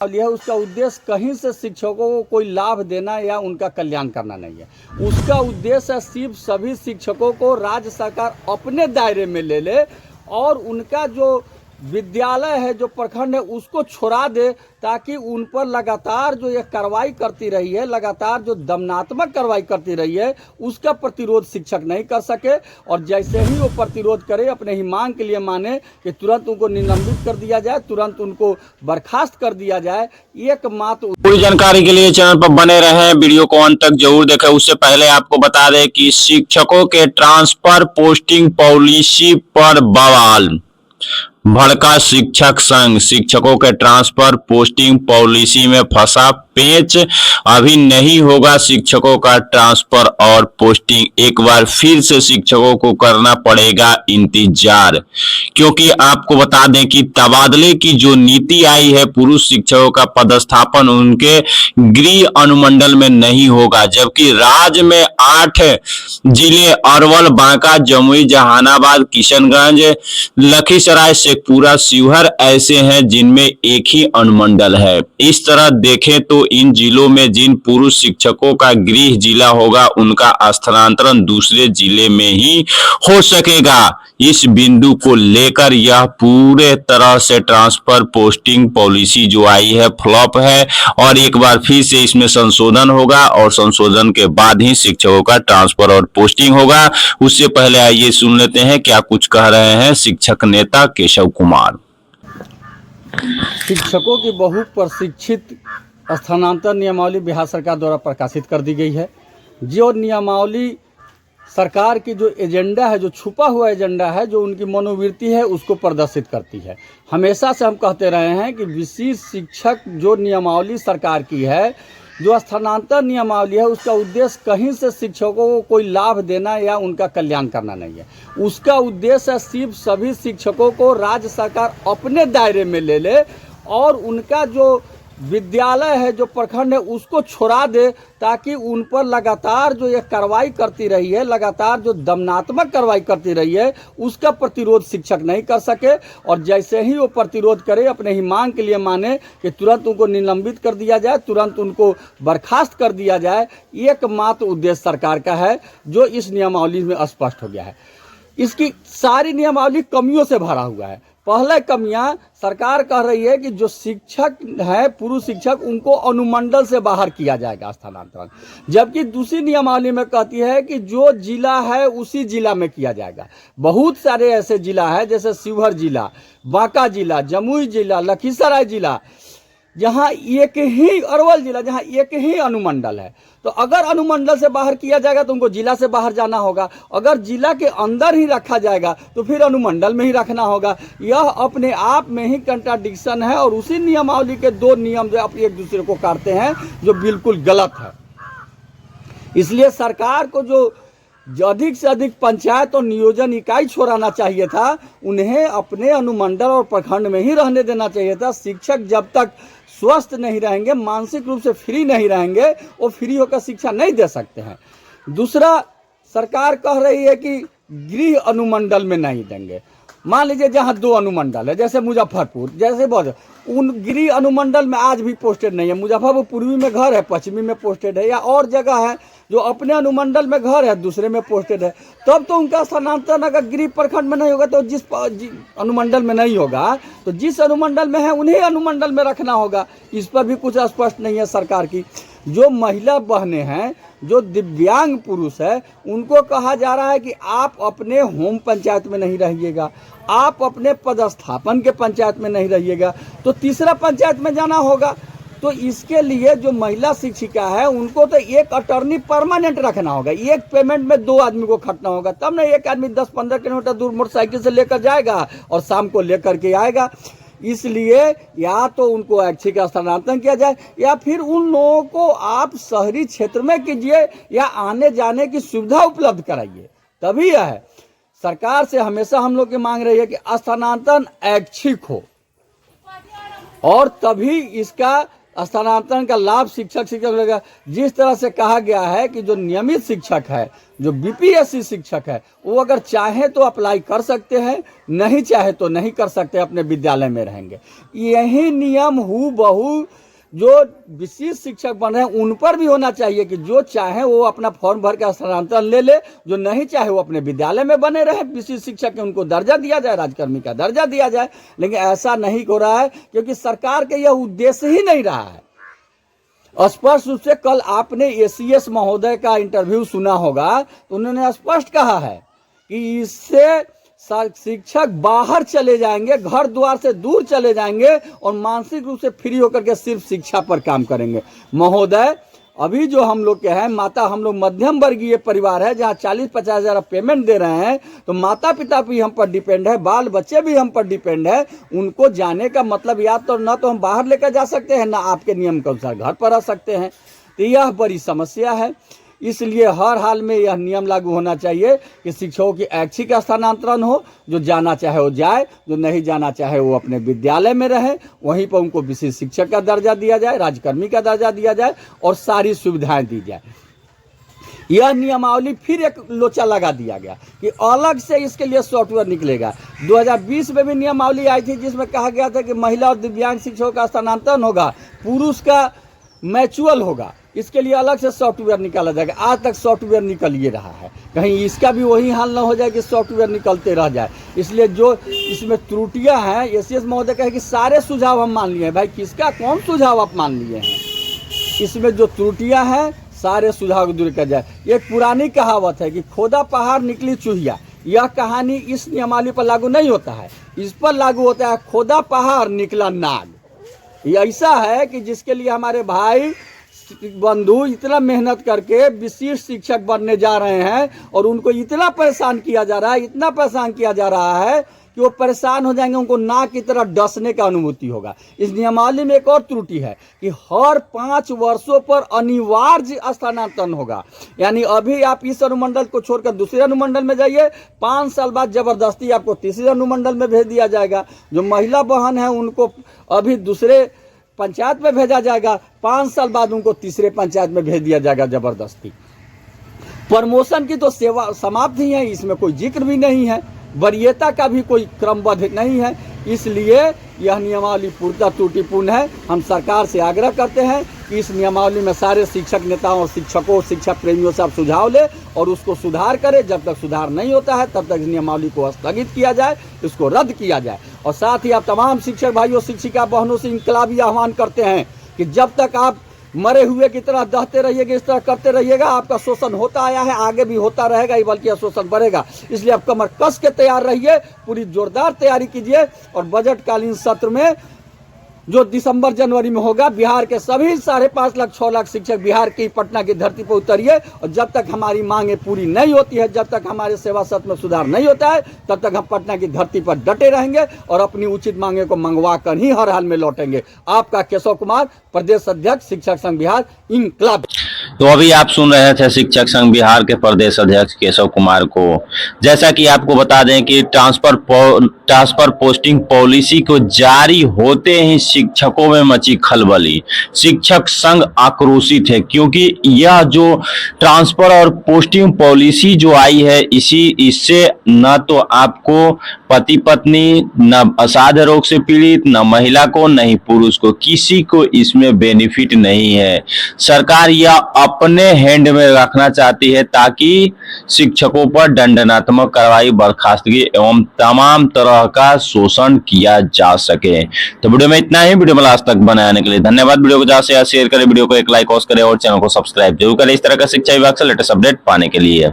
है उसका उद्देश्य कहीं से शिक्षकों को कोई लाभ देना या उनका कल्याण करना नहीं है। उसका उद्देश्य है सिर्फ सभी शिक्षकों को राज्य सरकार अपने दायरे में ले ले और उनका जो विद्यालय है, जो प्रखंड है, उसको छुड़ा दे, ताकि उन पर लगातार जो ये कार्रवाई करती रही है, लगातार जो दमनात्मक कार्रवाई करती रही है, उसका प्रतिरोध शिक्षक नहीं कर सके। और जैसे ही वो प्रतिरोध करे, अपने ही मांग के लिए माने कि तुरंत उनको निलंबित कर दिया जाए, तुरंत उनको बर्खास्त कर दिया जाए, एकमात्र। पूरी जानकारी के लिए चैनल पर बने रहें, वीडियो को अंत तक जरूर देखें। उससे पहले आपको बता दें कि शिक्षकों के ट्रांसफर पोस्टिंग पॉलिसी पर बवाल। भड़का शिक्षक संघ, शिक्षकों के ट्रांसफर पोस्टिंग पॉलिसी में फंसा पेच। अभी नहीं होगा शिक्षकों का ट्रांसफर और पोस्टिंग, एक बार फिर से शिक्षकों को करना पड़ेगा इंतजार। क्योंकि आपको बता दें कि तबादले की जो नीति आई है, पुरुष शिक्षकों का पदस्थापन उनके गृह अनुमंडल में नहीं होगा, जबकि राज्य में 8 जिले अरवल, बांका, जमुई, जहानाबाद, किशनगंज, लखीसराय, शेखपुरा, शिवहर ऐसे हैं जिनमें एक ही अनुमंडल है। इस तरह देखें तो इन जिलों में जिन पुरुष शिक्षकों का गृह जिला होगा, उनका स्थानांतरण दूसरे जिले में ही हो सकेगा। इस बिंदु को लेकर यह पूरे तरह से ट्रांसफर पोस्टिंग पॉलिसी जो आई है फ्लॉप है और एक बार फिर से इसमें संशोधन होगा और संशोधन के बाद ही शिक्षकों का ट्रांसफर और पोस्टिंग होगा। उससे पहले आइए सुन लेते हैं क्या कुछ कह रहे हैं शिक्षक नेता केशव कुमार। शिक्षकों की बहु प्रशिक्षित स्थानांतरण नियमावली बिहार सरकार द्वारा प्रकाशित कर दी गई है। जो नियमावली सरकार की जो एजेंडा है, जो छुपा हुआ एजेंडा है, जो उनकी मनोवृत्ति है, उसको प्रदर्शित करती है। हमेशा से हम कहते रहे हैं कि विशिष्ट शिक्षक जो नियमावली सरकार की है, जो स्थानांतरण नियमावली है, उसका उद्देश्य कहीं से शिक्षकों को कोई लाभ देना या उनका कल्याण करना नहीं है। उसका उद्देश्य है सिर्फ सभी शिक्षकों को राज्य सरकार अपने दायरे में ले ले और उनका जो विद्यालय है, जो प्रखंड है, उसको छुड़ा दे, ताकि उन पर लगातार जो ये कार्रवाई करती रही है, लगातार जो दमनात्मक कार्रवाई करती रही है, उसका प्रतिरोध शिक्षक नहीं कर सके। और जैसे ही वो प्रतिरोध करे, अपने ही मांग के लिए माने कि तुरंत उनको निलंबित कर दिया जाए, तुरंत उनको बर्खास्त कर दिया जाए, एकमात्र उद्देश्य सरकार का है, जो इस नियमावली में स्पष्ट हो गया है। इसकी सारी नियमावली कमियों से भरा हुआ है। पहले कमियां सरकार कह रही है कि जो शिक्षक है, पुरुष शिक्षक, उनको अनुमंडल से बाहर किया जाएगा स्थानांतरण, जबकि दूसरी नियमावली में कहती है कि जो जिला है उसी जिला में किया जाएगा। बहुत सारे ऐसे जिला है, जैसे शिवहर जिला, बांका जिला, जमुई जिला, लखीसराय जिला, जहां एक ही, अरवल जिला, जहां एक ही अनुमंडल है। तो अगर अनुमंडल से बाहर किया जाएगा तो उनको जिला से बाहर जाना होगा। अगर जिला के अंदर ही रखा जाएगा तो फिर अनुमंडल में ही रखना होगा। यह अपने आप में ही कंट्राडिक्शन है और उसी नियमावली के दो नियम जो आप एक दूसरे को काटते हैं, जो बिल्कुल गलत है। इसलिए सरकार को जो अधिक से अधिक पंचायत और नियोजन इकाई छोड़ाना चाहिए था, उन्हें अपने अनुमंडल और प्रखंड में ही रहने देना चाहिए था। शिक्षक जब तक स्वस्थ नहीं रहेंगे, मानसिक रूप से फ्री नहीं रहेंगे, वो फ्री होकर शिक्षा नहीं दे सकते हैं। दूसरा, सरकार कह रही है कि गृह अनुमंडल में नहीं देंगे। मान लीजिए जहां 2 अनुमंडल है, जैसे मुजफ्फरपुर, जैसे बहुत, उन गृह अनुमंडल में आज भी पोस्टेड नहीं है। मुजफ्फरपुर पूर्वी में घर है, पश्चिमी में पोस्टेड है, या और जगह है जो अपने अनुमंडल में घर है, दूसरे में पोस्टेड है, तब तो उनका स्थानांतरण अगर गृह प्रखंड में नहीं होगा तो जिस अनुमंडल में नहीं होगा तो जिस अनुमंडल में है उन्हीं अनुमंडल में रखना होगा। इस पर भी कुछ स्पष्ट नहीं है सरकार की। जो महिला बहनें हैं, जो दिव्यांग पुरुष है, उनको कहा जा रहा है कि आप अपने होम पंचायत में नहीं रहिएगा, आप अपने पदस्थापन के पंचायत में नहीं रहिएगा, तो तीसरा पंचायत में जाना होगा। तो इसके लिए जो महिला शिक्षिका है, उनको तो एक अटर्नी परमानेंट रखना होगा। एक पेमेंट में 2 आदमी को खटना होगा, तब ना एक आदमी 10-15 किलोमीटर दूर मोटरसाइकिल से लेकर जाएगा और शाम को लेकर के आएगा। इसलिए या तो उनको ऐच्छिक स्थानांतरण किया जाए, या फिर उन लोगों को आप शहरी क्षेत्र में कीजिए या आने जाने की सुविधा उपलब्ध कराइए। तभी यह है, सरकार से हमेशा हम लोग की मांग रही है कि स्थानांतरण ऐच्छिक हो और तभी इसका स्थानांतरण का लाभ शिक्षक मिलेगा। जिस तरह से कहा गया है कि जो नियमित शिक्षक है, जो बीपीएससी शिक्षक है, वो अगर चाहे तो अप्लाई कर सकते हैं, नहीं चाहे तो नहीं कर सकते, अपने विद्यालय में रहेंगे। यही नियम हूबहू जो विशेष शिक्षक बन रहे हैं उन पर भी होना चाहिए कि जो चाहे वो अपना फॉर्म भर के स्थानांतरण ले ले, जो नहीं चाहे वो अपने विद्यालय में बने रहे। विशेष शिक्षक के उनको दर्जा दिया जाए, राजकर्मी का दर्जा दिया जाए। लेकिन ऐसा नहीं हो रहा है, क्योंकि सरकार का यह उद्देश्य ही नहीं रहा है। स्पष्ट रूप से कल आपने एसीएस महोदय का इंटरव्यू सुना होगा, तो उन्होंने स्पष्ट कहा है कि इससे शिक्षक बाहर चले जाएंगे, घर द्वार से दूर चले जाएंगे और मानसिक रूप से फ्री होकर के सिर्फ शिक्षा पर काम करेंगे। महोदय, अभी जो हम लोग के हैं, माता, हम लोग मध्यम वर्गीय परिवार है, जहाँ 40-50 हज़ार पेमेंट दे रहे हैं, तो माता पिता भी हम पर डिपेंड है, बाल बच्चे भी हम पर डिपेंड है। उनको जाने का मतलब या तो न तो हम बाहर लेकर जा सकते हैं, ना आपके नियम के अनुसार घर पर रह सकते हैं। तो यह बड़ी समस्या है। इसलिए हर हाल में यह नियम लागू होना चाहिए कि शिक्षकों की ऐच्छिक स्थानांतरण हो, जो जाना चाहे वो जाए, जो नहीं जाना चाहे वो अपने विद्यालय में रहे, वहीं पर उनको विशेष शिक्षक का दर्जा दिया जाए, राजकर्मी का दर्जा दिया जाए और सारी सुविधाएं दी जाए। यह नियमावली फिर एक लोचा लगा दिया गया कि अलग से इसके लिए सॉफ्टवेयर निकलेगा। 2020 में भी नियमावली आई थी जिसमें कहा गया था कि महिला और दिव्यांग शिक्षकों का स्थानांतरण होगा, पुरुष का मैचुअल होगा, इसके लिए अलग से सॉफ्टवेयर निकाला जाएगा। आज तक सॉफ्टवेयर निकल ही रहा है, कहीं इसका भी वही हाल ना हो जाए कि सॉफ्टवेयर निकलते रह जाए। इसलिए जो इसमें त्रुटियां हैं, एसीएस महोदय कहे कि सारे सुझाव हम मान लिए हैं। भाई, किसका कौन सुझाव आप मान लिए हैं? इसमें जो त्रुटियां हैं सारे सुझाव दूर कर जाए। एक पुरानी कहावत है कि खोदा पहाड़ निकली चूहिया। यह कहानी इस नियमावली पर लागू नहीं होता है, इस पर लागू होता है खोदा पहाड़ निकला नाग। ये ऐसा है कि जिसके लिए हमारे भाई बंधु इतना मेहनत करके विशिष्ट शिक्षक बनने जा रहे हैं और उनको इतना परेशान किया जा रहा है, इतना परेशान किया जा रहा है कि वो परेशान हो जाएंगे, उनको नाक की तरह डसने का अनुभूति होगा। इस नियमावली में एक और त्रुटि है कि हर 5 वर्षों पर अनिवार्य स्थानांतरण होगा। यानी अभी आप इस अनुमंडल को छोड़कर दूसरे अनुमंडल में जाइए, 5 साल बाद जबरदस्ती आपको तीसरे अनुमंडल में भेज दिया जाएगा। जो महिला बहन है उनको अभी दूसरे पंचायत में भेजा जाएगा, 5 साल बाद उनको तीसरे पंचायत में भेज दिया जाएगा जबरदस्ती। प्रमोशन की तो सेवा समाप्त ही है, इसमें कोई जिक्र भी नहीं है, वरीयता का भी कोई क्रमबद्ध नहीं है। इसलिए यह नियमावली पूर्णतः त्रुटिपूर्ण है। हम सरकार से आग्रह करते हैं कि इस नियमावली में सारे शिक्षक नेताओं और शिक्षकों, शिक्षक प्रेमियों से आप सुझाव ले और उसको सुधार करें। जब तक सुधार नहीं होता है तब तक इस नियमावली को स्थगित किया जाए, इसको रद्द किया जाए। और साथ ही आप तमाम शिक्षक भाइयों, शिक्षिका बहनों से इनकलाबी आह्वान करते हैं कि जब तक आप मरे हुए की तरह दहते रहिएगा, इस तरह करते रहिएगा, आपका शोषण होता आया है, आगे भी होता रहेगा, बल्कि शोषण बढ़ेगा। इसलिए आप कमर कस के तैयार रहिए, पूरी जोरदार तैयारी कीजिए और बजटकालीन सत्र में जो दिसंबर जनवरी में होगा, बिहार के सभी 5.5 लाख 6 लाख शिक्षक बिहार की पटना की धरती पर उतरिए। और जब तक हमारी मांगें पूरी नहीं होती है, जब तक हमारे सेवा सत्र में सुधार नहीं होता है, तब तक हम पटना की धरती पर डटे रहेंगे और अपनी उचित मांगे को मंगवा कर ही हर हाल में लौटेंगे। आपका केशव कुमार, प्रदेश अध्यक्ष शिक्षक संघ बिहार, इनकलाब। तो अभी आप सुन रहे थे शिक्षक संघ बिहार के प्रदेश अध्यक्ष केशव कुमार को। जैसा कि आपको बता दें कि ट्रांसफर पोस्टिंग पॉलिसी को जारी होते ही शिक्षकों में मची खलबली। शिक्षक संघ आक्रोशित है क्योंकि यह जो ट्रांसफर और पोस्टिंग पॉलिसी जो आई है, इससे न तो आपको पति पत्नी, न असाध्य रोग से पीड़ित, न महिला को, न ही पुरुष को, किसी को इसमें बेनिफिट नहीं है। सरकार यह अपने हैंड में रखना चाहती है ताकि शिक्षकों पर दंडात्मक कार्रवाई, बर्खास्तगी एवं तमाम तरह का शोषण किया जा सके। तो वीडियो में इतना ही। वीडियो में लास्ट तक बनाने के लिए धन्यवाद। वीडियो को ज्यादा से ज्यादा शेयर करें, वीडियो को एक लाइक और करें और चैनल को सब्सक्राइब जरूर करें इस तरह का शिक्षा विभाग से लेटेस्ट अपडेट पाने के लिए।